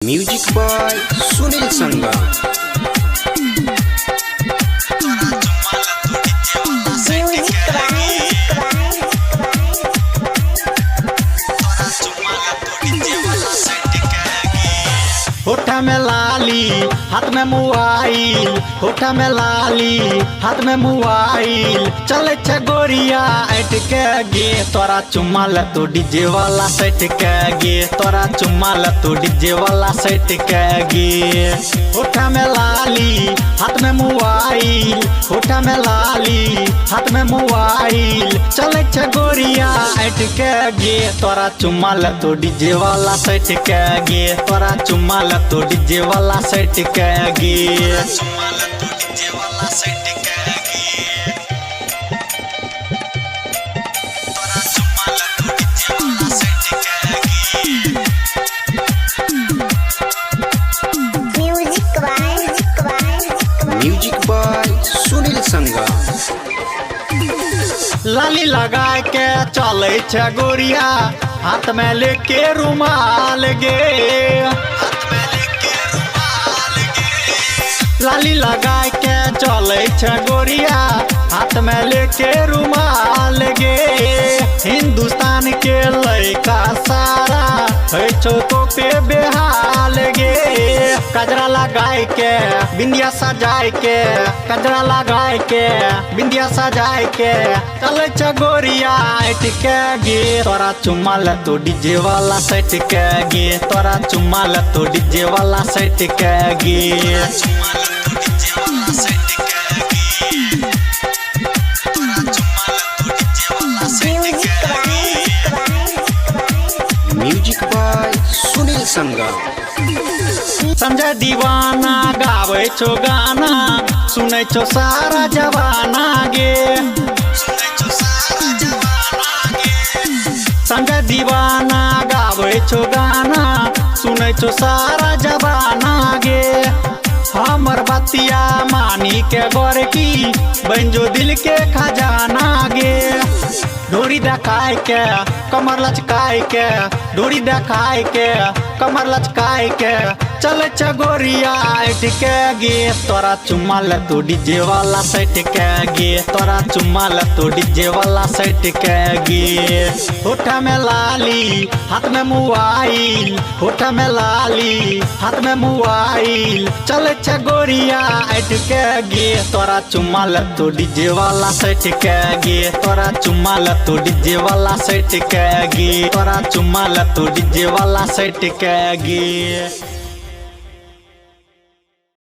Music by Sunil संगम। होठा में लाली हाथ में मोबाइल, होठा में लाली हाथ में मोबाइल, चले छे गोरिया ऐट के गे तोरा चुम्मा ल तो डीजे वाला सेट के गे, तोरा चुम्मा ल तो डीजे वाला सेट के गे। होठा में लाली हाथ में मोबाइल, होठा में लाली हाथ में मोबाइल, चले छे गोरिया ऐट के गे तोरा चुम्मा ल तो डीजे वाला सेट के गे, तोरा चुम्मा ल तो डीजे वाला सेट के गे। चुम्मा ल तो डीजे वाला सेट के गे, तोरा चुम्मा ल तो डीजे वाला सेट के गे। म्यूजिक बाय सुनील संगम। लाली लगा के चले छे गोरिया हाथ में लेके रुमाल गे, हाथ में लेके रुमाल गे। लाली लगा के चले छे गोरिया हाथ में लेके रुमाल गे। हिंदुस्तान के लड़का सारा है चौको पे बेहाल गे। कजरा लगाए के बिंदिया सजाए के, कजरा लगाए के बिंदिया सजाए के, चले छे गोरिया ऐट के गे तोरा चुम्मा ल तो डीजे वाला सेट के गे, तोरा चुम्मा ल तो डीजे वाला सेट के गे। चुम्मा ल तो डीजे वाला सेट के गे, तोरा चुम्मा ल तो डीजे वाला सेट के गे। म्यूजिक बाय सुनील संगम। संजय दीवाना गावे छो गाना, सुने छो सारा जवाना गे, सुने छो सारा जवाना गे। संजय दीवाना गावे छो गाना, सुने छो सारा जवाना गे। हमर बतिया मानी के गोर की बन जो दिल के खजाना गे। डोरी देखाए के कमर लचकाए के, डोरी देखाए के कमर लचकाए के, चले छे गोरिया ऐट के गे तोरा चुम्मा ल तो डीजे वाला सेट के गे, तोरा चुम्मा ल तो डीजे वाला सेट के गे। होठा में लाली हाथ में मोबाइल, होठा में लाली हाथ में मोबाइल, चले छे गोरिया ऐट के गे तोरा चुम्मा ल तो डीजे वाला सेट के गे, तोरा चुम्मा ल तो डीजे वाला सेट के गे, तोरा चुम्मा ल तो डीजे वाला सेट के गे।